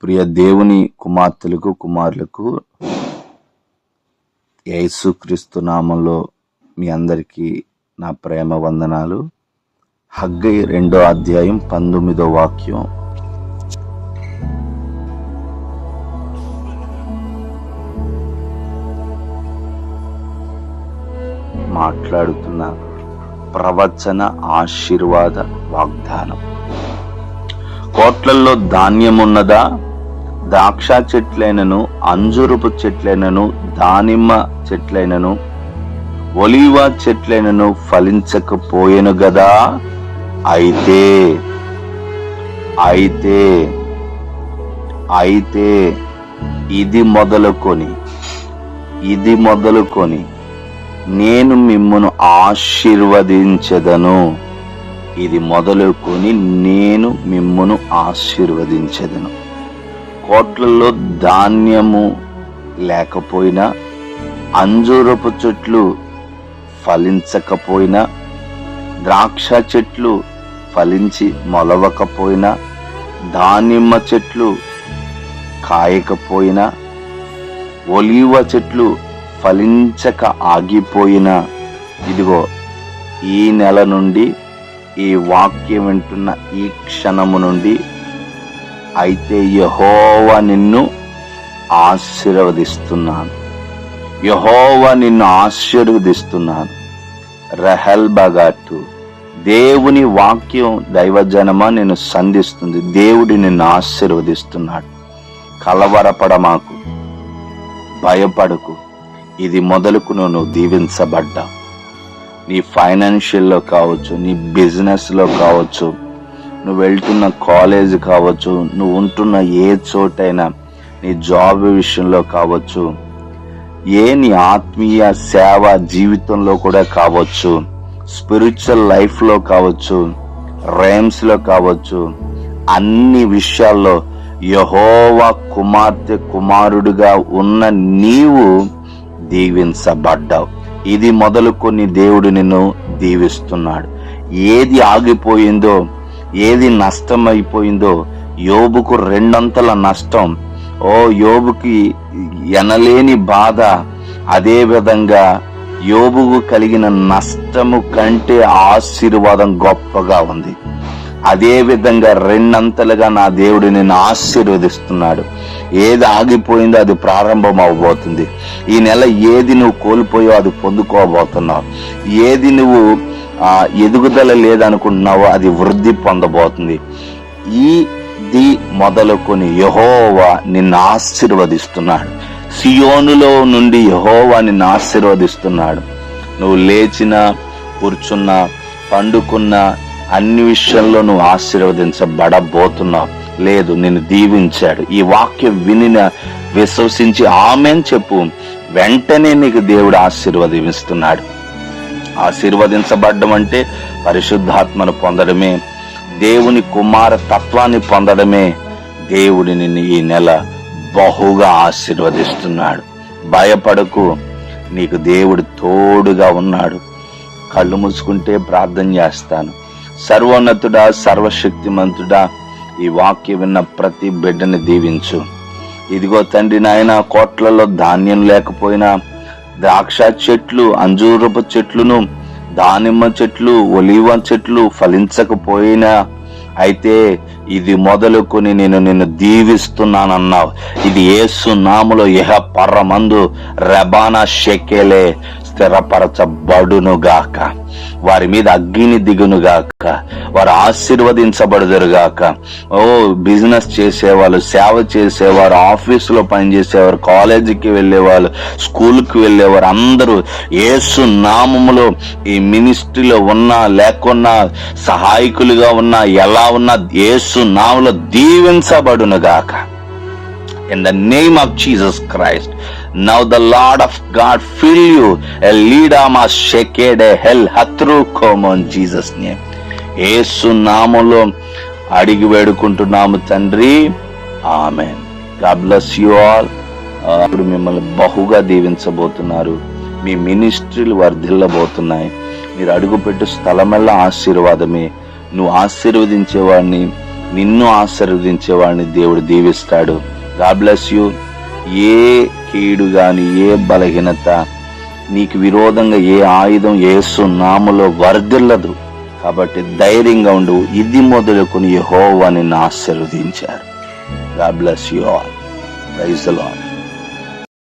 ప్రియ దేవుని కుమార్తెలకు కుమారులకు యేసుక్రీస్తు నామంలో మీ అందరికీ నా ప్రేమ వందనాలు. హగ్గై 2వ అధ్యాయం 19వ వాక్యం. మాట్లాడుతున్న ప్రవచన ఆశీర్వాద వాగ్దానం. కోట్లల్లో ధాన్యమున్నదా? ద్రాక్ష చెట్లైనను, అంజురపు చెట్లైనను, దానిమ్మ చెట్లైనను, ఒలీవ చెట్లైనను ఫలించకపోయేను గదా? అయితే ఇది మొదలుకొని నేను మిమ్మును ఆశీర్వదించెదను. ఇది మొదలుకొని నేను మిమ్మును ఆశీర్వదించెదను. కోట్లలో ధాన్యము లేకపోయినా, అంజూరపు చెట్లు ఫలించకపోయినా, ద్రాక్ష చెట్లు ఫలించి మొలవకపోయినా, దానిమ్మ చెట్లు కాయకపోయినా, ఒలీవ చెట్లు ఫలించక ఆగిపోయినా, ఇదిగో ఈ నెల నుండి, ఈ వాక్యం వింటున్న ఈ క్షణము నుండి అయితే యెహోవా నిన్ను ఆశీర్వదిస్తున్నాను. రహల్ బగాటు. దేవుని వాక్యం దైవజనమా నిన్ను సంధిస్తుంది. దేవుడు నిన్ను ఆశీర్వదిస్తున్నాడు. కలవరపడమాకు, భయపడకు. ఇది మొదలుకు నువ్వు దీవించబడ్డావు. నీ ఫైనాన్షియల్లో కావచ్చు, నీ బిజినెస్లో కావచ్చు, నువ్వు వెళ్తున్న కాలేజ్ కావచ్చు, నువ్వు ఉంటున్న ఏ చోటైనా, నీ జాబ్ విషయంలో కావచ్చు, నీ ఆత్మీయ సేవ జీవితంలో కూడా కావచ్చు, స్పిరిచువల్ లైఫ్లో కావచ్చు, రేమ్స్లో కావచ్చు, అన్ని విషయాల్లో యెహోవా కుమార్తె కుమారుడుగా ఉన్న నీవు దీవించబడ్డావు. ఇది మొదలుకొని దేవుడు నిన్ను దీవిస్తున్నాడు. ఏది ఆగిపోయిందో, ఏది నష్టమైపోయిందో, యోబుకు 2 నష్టం, యోబుకి ఎనలేని బాధ, అదే విధంగా యోబుకు కలిగిన నష్టము కంటే ఆశీర్వాదం గొప్పగా ఉంది. అదే విధంగా 2 నా దేవుడు నిన్ను ఆశీర్వదిస్తున్నాడు. ఏది ఆగిపోయిందో అది ప్రారంభం అవబోతుంది. ఈ నెల ఏది నువ్వు కోల్పోయో అది పొందుకోబోతున్నావు. ఏది నువ్వు ఎదుగుదల లేదనుకుంటున్నావో అది వృద్ధి పొందబోతుంది. ఇది మొదలుకొని యెహోవా నిన్ను ఆశీర్వదిస్తున్నాడు. సియోనులో నుండి యెహోవా నిన్ను ఆశీర్వదిస్తున్నాడు. నువ్వు లేచినా, కూర్చున్నా, పండుకున్నా, అన్ని విషయంలో నువ్వు ఆశీర్వదించబడబోతున్నావు. లేదు, నిన్ను దీవించాడు. ఈ వాక్యం విశ్వసించి ఆమేన్ చెప్పు. వెంటనే నీకు దేవుడు ఆశీర్వదిస్తున్నాడు. ఆశీర్వదించబడ్డం అంటే పరిశుద్ధాత్మను పొందడమే, దేవుని కుమార తత్వాన్ని పొందడమే. దేవుడు నిన్ను ఈ నెల బహుగా ఆశీర్వదిస్తున్నాడు. భయపడకు, నీకు దేవుడు తోడుగా ఉన్నాడు. కళ్ళు మూసుకుంటే ప్రార్థన చేస్తాను. సర్వోన్నతుడా, సర్వశక్తిమంతుడా, ఈ వాక్యం విన్న ప్రతి బిడ్డని దీవించు. ఇదిగో తండ్రి నాయన, కోట్లలో ధాన్యం లేకపోయినా, ద్రాక్ష చెట్లు, అంజూరపు చెట్లును, దానిమ్మ చెట్లు, ఒలీవ చెట్లు ఫలించకపోయినా, అయితే ఇది మొదలుకొని నేను నిన్ను దీవిస్తున్నానన్నావు. ఇది యేసు నామములో యెహ పరమందు రెబానా షెకెలే స్థిరపరచబడునుగాక. వారి మీద అగ్ని దిగునుగాక. వారు ఆశీర్వదించబడుదురుగాక. బిజినెస్ చేసేవాళ్ళు, సేవ చేసేవారు, ఆఫీసులో పనిచేసేవారు, కాలేజీకి వెళ్ళేవాళ్ళు, స్కూల్కి వెళ్ళేవారు అందరూ యేసు నామములో ఈ మినిస్ట్రీలో ఉన్నా లేకున్నా, సహాయకులుగా ఉన్నా, ఎలా ఉన్నా, యేసు నామములో దీవించబడునుగాక. In the name of Jesus Christ, now the Lord of God fill you a leader must shake a hell hatru come on Jesus name. యేసు నామములో అడిగి వేడుకుంటున్నాము తండ్రి, ఆమేన్. God bless you all. ఇప్పుడు మిమ్మల్ని బహుగా దీవించబోతున్నారు. మీ మినిస్ట్రీలు వర్ధిల్లబోతున్నాయి. మీరు అడుగుపెట్టు స్థలమెల్లా ఆశీర్వాదమే. నువ్వు ఆశీర్వదించేవాడిని, నిన్ను ఆశీర్వదించే వాడిని దేవుడు దీవిస్తాడు. God bless you. ఏ కీడు గాని, ఏ బలహీనత, నీకు విరోధంగా ఏ ఆయుధం యేసు నామములో వర్ధిల్లదు. కాబట్టి ధైర్యంగా ఉండు. ఇది మొదలుకొని యెహోవా నిన్ను ఆశీర్వదించారు. God bless you all. Praise the lord.